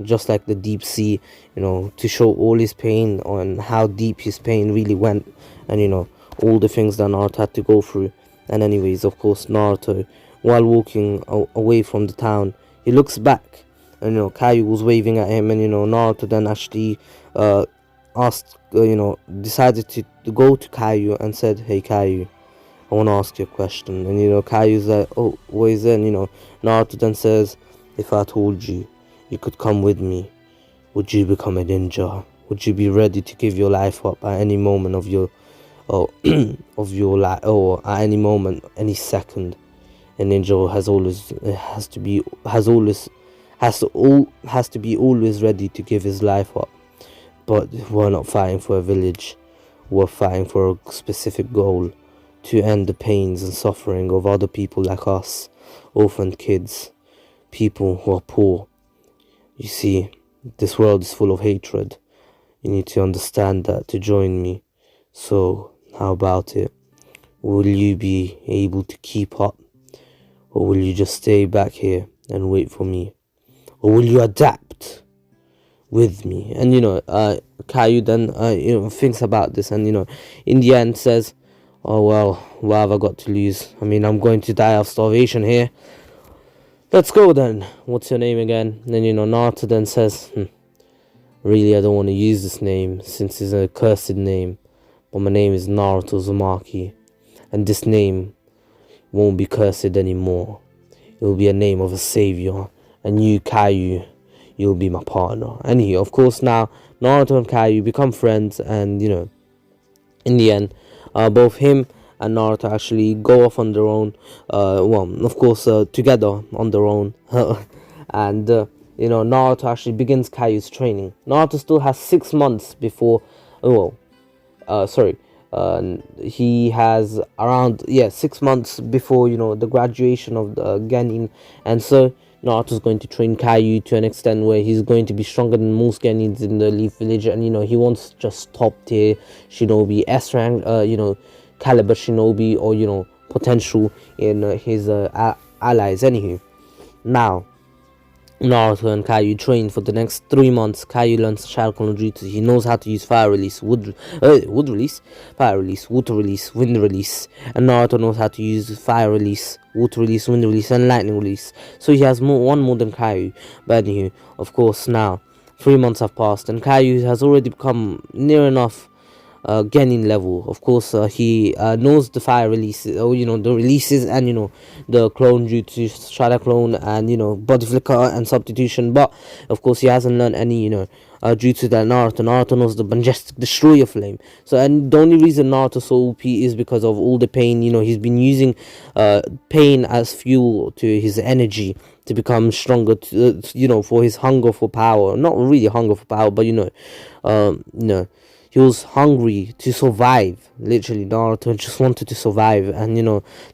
just like the deep sea, to show all his pain and how deep his pain really went, and all the things that Naruto had to go through. And anyways, of course, Naruto, while walking away from the town, he looks back, and Caillou was waving at him, and Naruto then actually asked, decided to go to Caillou and said, hey Caillou, I want to ask you a question. And Kaiu's like, oh, what is it? And Naruto then says, if I told you you could come with me, would you become a ninja? Would you be ready to give your life up at any moment of your of your life, or at any moment, any second? A ninja has to be always ready to give his life up. But we're not fighting for a village, we're fighting for a specific goal, to end the pains and suffering of other people like us, orphaned kids, people who are poor. You see, this world is full of hatred. You need to understand that to join me. So, how about it? Will you be able to keep up? Or will you just stay back here and wait for me? Or will you adapt with me? And Caillou then thinks about this, and in the end says, oh well, what have I got to lose? I mean, I'm going to die of starvation here. Let's go then. What's your name again? And then Naruto then says, really, I don't want to use this name since it's a cursed name, but my name is Naruto Uzumaki, and this name won't be cursed anymore. It will be a name of a savior, and you, Caillou, you'll be my partner. And of course, now Naruto and Caillou become friends, and in the end, both him and Naruto actually go off on their own, together on their own. And Naruto actually begins Kaiu's training. Naruto still has 6 months before, he has around 6 months before the graduation of the Genin. And so Naruto's going to train Caillou to an extent where he's going to be stronger than most Genins in the Leaf Village, and he wants just top tier shinobi, S rank, caliber shinobi, or potential in his allies. Anywho, now Naruto and Caillou train for the next 3 months. Caillou learns Sharingan no Jutsu. He knows how to use fire release, wood release, fire release, water release, wind release. And Naruto knows how to use fire release, water release, wind release, and lightning release. So he has one more than Caillou. But anywho, of course, now 3 months have passed, and Caillou has already become near enough Genin level. Of course, he knows the fire releases, the releases, and the clone jutsu, shadow clone, and body flicker and substitution. But of course, he hasn't learned any jutsu that Naruto knows the majestic destroyer flame. So, and the only reason Naruto's so OP is because of all the pain. He's been using pain as fuel to his energy to become stronger, for his hunger for power. Not really hunger for power, but he was hungry to survive. Literally, Naruto just wanted to survive, and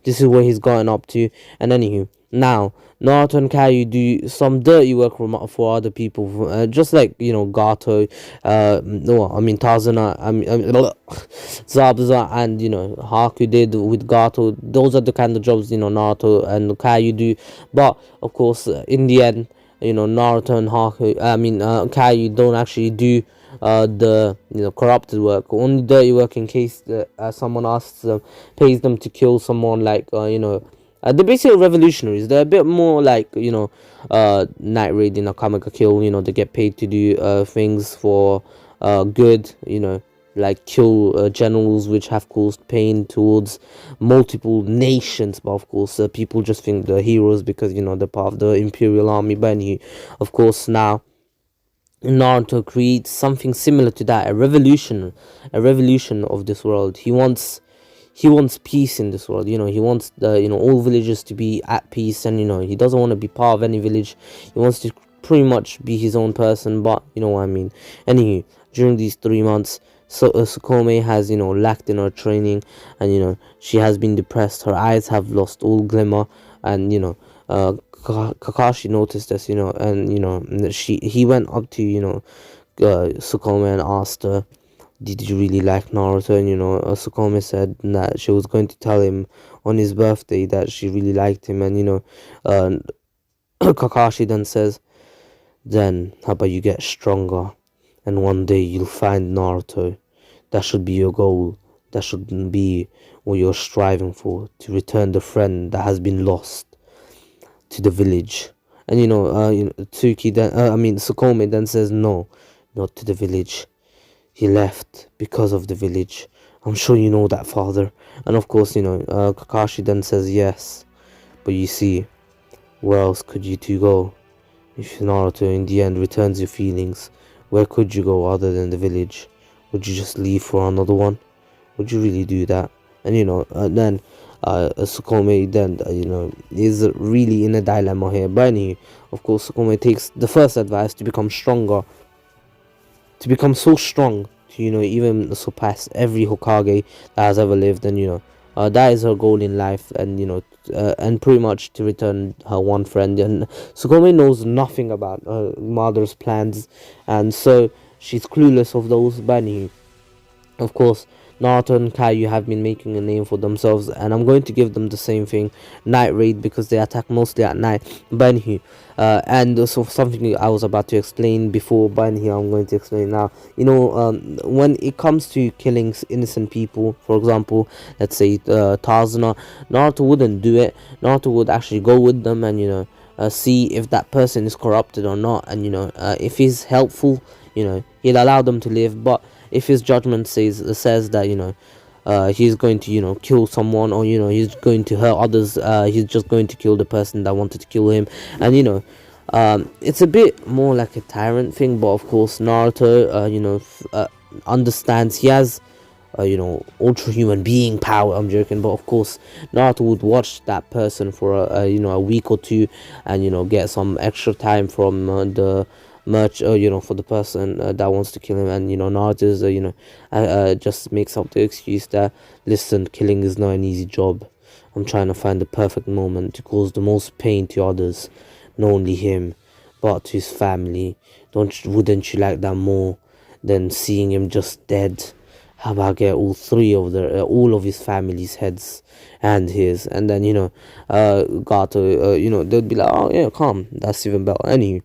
this is what he's gotten up to. And anywho, now Naruto and Caillou do some dirty work for other people, just like Gato, Tazuna, Zabuza, and Haku did with Gato. Those are the kind of jobs Naruto and Caillou do. But of course, in the end, Naruto and Caillou don't actually do the corrupted work, only dirty work in case someone asks them, pays them to kill someone, like they're basically revolutionaries. They're a bit more like Night Raid in a Kameka Kill. They get paid to do things for good. Like kill generals which have caused pain towards multiple nations. But of course, people just think they're heroes because they're part of the Imperial Army. But anyway, of course, now Naruto creates something similar to that, a revolution of this world. He wants peace in this world. He wants the all villagers to be at peace, and he doesn't want to be part of any village. He wants to pretty much be his own person, but you know what I mean. Anyway, during these 3 months, so Sukome has lacked in her training, and she has been depressed. Her eyes have lost all glimmer, and Kakashi noticed this, and he went up to Sukome and asked her, did you really like Naruto? And Sukome said that she was going to tell him on his birthday that she really liked him. And uh, Kakashi then says, then how about you get stronger, and one day you'll find Naruto. That should be your goal. That should be what you're striving for, to return the friend that has been lost to the village. And Sukome then says, no, not to the village. He left because of the village. I'm sure you know that, father. And of course, Kakashi then says, yes, but you see, where else could you two go? If Naruto in the end returns your feelings, where could you go other than the village? Would you just leave for another one? Would you really do that? And then Sukome then is really in a dilemma here. But anyway, of course, Sukome takes the first advice to become stronger, to become so strong to even surpass every Hokage that has ever lived. And that is her goal in life, and and pretty much to return her one friend. And Sukome knows nothing about her mother's plans, and so she's clueless of those. But anyway, of course, Naruto and Caillou have been making a name for themselves, and I'm going to give them the same thing, Night Raid, because they attack mostly at night. But anyway, and so something I was about to explain before, but anyway, I'm going to explain now. When it comes to killing innocent people, for example, let's say Tazuna, Naruto wouldn't do it. Naruto would actually go with them and see if that person is corrupted or not, and if he's helpful, he'll allow them to live. But if his judgment says that he's going to kill someone, or he's going to hurt others, he's just going to kill the person that wanted to kill him. And it's a bit more like a tyrant thing. But of course, Naruto understands. He has ultra human being power. I'm joking, but of course Naruto would watch that person for a week or two, and get some extra time from the much for the person that wants to kill him. And Naruto's just makes up the excuse that, listen, killing is not an easy job. I'm trying to find the perfect moment to cause the most pain to others, not only him but to his family. Wouldn't you like that more than seeing him just dead? How about get all of his family's heads and his, and then Gato, they'd be like, oh yeah, calm, that's even better. Anyway,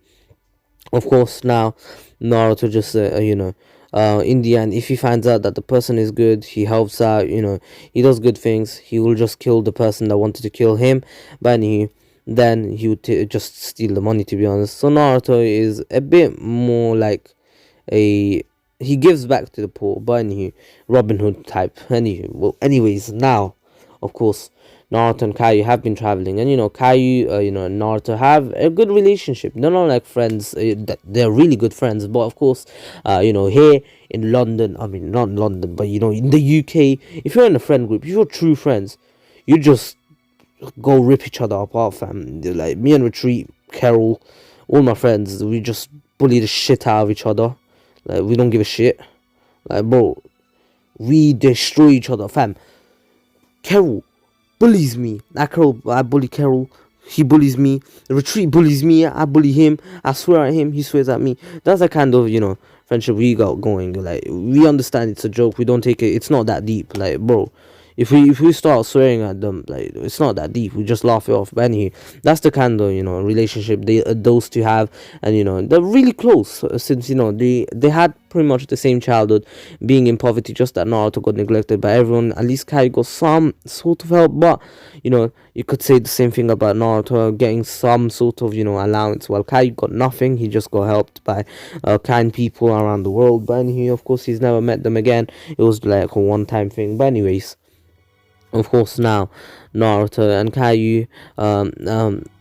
of course, now Naruto just in the end, if he finds out that the person is good, he helps out, he does good things, he will just kill the person that wanted to kill him. But then he would just steal the money, to be honest. So Naruto is a bit more like he gives back to the poor, but Robin Hood type. Anyways, now, of course, Naruto and Caillou have been traveling, and Caillou, and Naruto have a good relationship. They're not like friends; they're really good friends. But of course, here in London, I mean not London, but in the UK, if you're in a friend group, if you're true friends, you just go rip each other apart, fam. Like me and Ratreet, Carol, all my friends, we just bully the shit out of each other. Like, we don't give a shit. Like, bro, we destroy each other, fam. Carol bullies me. I bully Carol. He bullies me. Ratreet bullies me. I bully him. I swear at him. He swears at me. That's the kind of, friendship we got going. Like, we understand it's a joke. We don't take it. It's not that deep. Like, bro, if we start swearing at them, like, it's not that deep. We just laugh it off. But anyway, that's the kind of, relationship those two have. And they're really close, since they had pretty much the same childhood, being in poverty. Just that Naruto got neglected by everyone. At least Kai got some sort of help, but you could say the same thing about Naruto getting some sort of allowance, while Kai got nothing. He just got helped by kind people around the world. But anyway, of course, he's never met them again. It was like a one-time thing. But anyways, of course, now Naruto and Caillou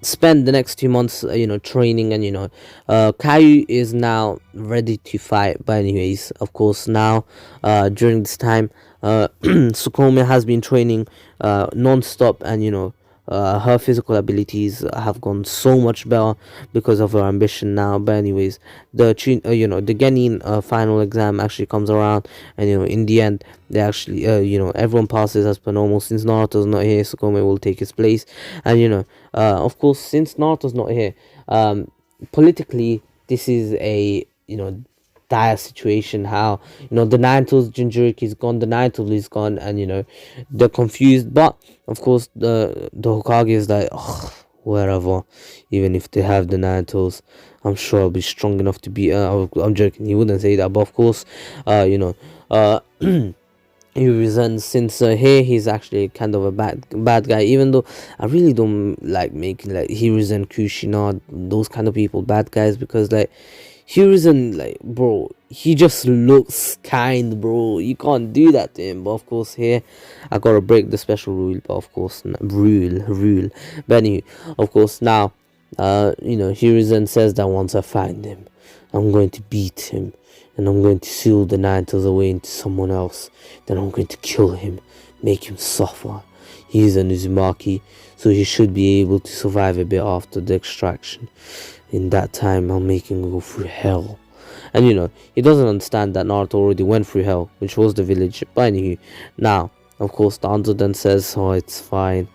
spend the next 2 months, training. And Caillou is now ready to fight. But anyways, of course, now during this time, Sukome has been training non-stop. And her physical abilities have gone so much better because of her ambition now. But anyways, the the Genin final exam actually comes around. And in the end, they actually everyone passes as per normal. Since Naruto's not here, Sukome will take his place. And of course, since Naruto's not here, politically, this is a dire situation. How the Naruto's Jinchuriki is gone, the Naruto is gone. And they're confused. But of course, the Hokage is like, wherever, even if they have the Naruto's, I'm sure I'll be strong enough to beat. I'm joking, he wouldn't say that. But of course, he resents, since here he's actually kind of a bad guy. Even though I really don't like making like Hiruzen, Kushina, those kind of people bad guys, because like Hiruzen, like, bro, he just looks kind, bro. You can't do that to him. But of course, here I gotta break the special rule. But of course, rule. But anyway, of course, now Hiruzen says that once I find him, I'm going to beat him, and I'm going to seal the Naruto's away into someone else. Then I'm going to kill him, make him suffer. He's an Uzumaki, so he should be able to survive a bit after the extraction. In that time, I'll make him go through hell. And he doesn't understand that Naruto already went through hell, which was the village. But anyway, now, of course, Danzo then says, oh, it's fine.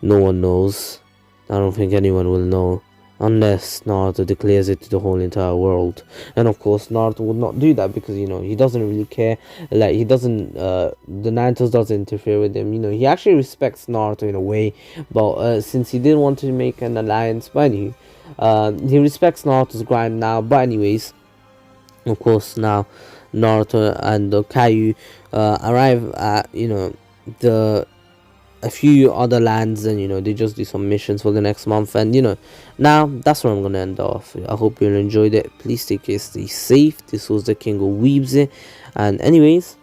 No one knows. I don't think anyone will know, unless Naruto declares it to the whole entire world. And of course, Naruto would not do that, because he doesn't really care. Like, he doesn't the Naruto doesn't interfere with him. He actually respects Naruto in a way, but since he didn't want to make an alliance. But anyway, he respects Naruto's grind now. But anyways, of course, now Naruto and Caillou arrive at a few other lands. And they just do some missions for the next month. And now that's where I'm gonna end off. I hope you enjoyed it. Please take care, stay safe. This was the King of Weebs. And anyways,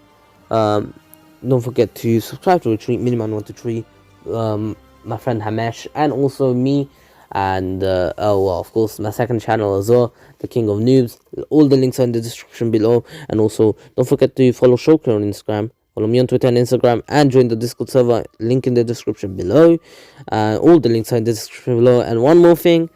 don't forget to subscribe to Ratreet, Miniman123, my friend Hxmesh, and also me. And of course, my second channel as well, the King of Noobs. All the links are in the description below. And also, don't forget to follow Shoker on Instagram, follow me on Twitter and Instagram, and join the Discord server, link in the description below. All the links are in the description below. And one more thing,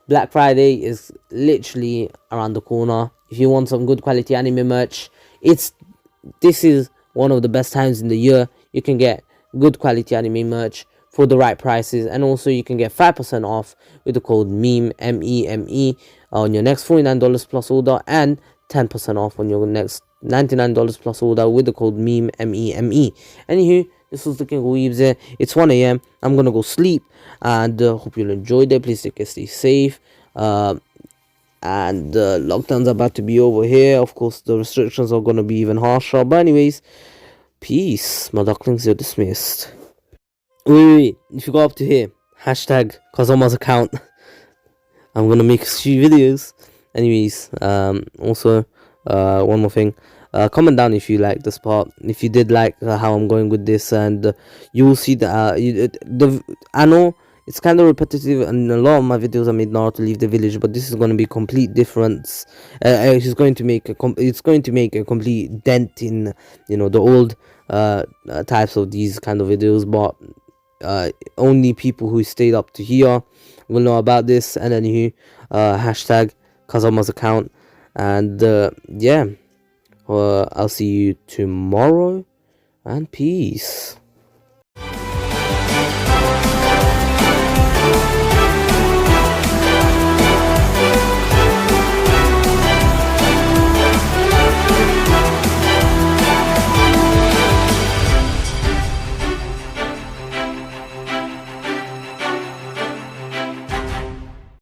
Black Friday is literally around the corner. If you want some good quality anime merch, this is one of the best times in the year. You can get good quality anime merch for the right prices. And also, you can get 5% off with the code MEME, MEME, on your next $49 plus order, and 10% off on your next $99 plus order with the code MEME, MEME. Anywho, this was the King of Weebs. It's 1 a.m. I'm gonna go sleep, and hope you enjoyed it. Please take care, stay safe. And lockdown's about to be over here. Of course, the restrictions are gonna be even harsher. But anyways, peace. My ducklings, you're dismissed. Wait, if you go up to here, hashtag Kazoma's account, I'm gonna make a few videos. Anyways, also, one more thing, comment down if you like this part, if you did like how I'm going with this. And you will see that I know it's kind of repetitive, and a lot of my videos I made Naruto leave the village, but this is going to be complete difference. It's going to make a complete dent in the old types of these kind of videos. But only people who stayed up to here will know about this. And then hashtag Kazoma's account. And yeah, I'll see you tomorrow, and peace.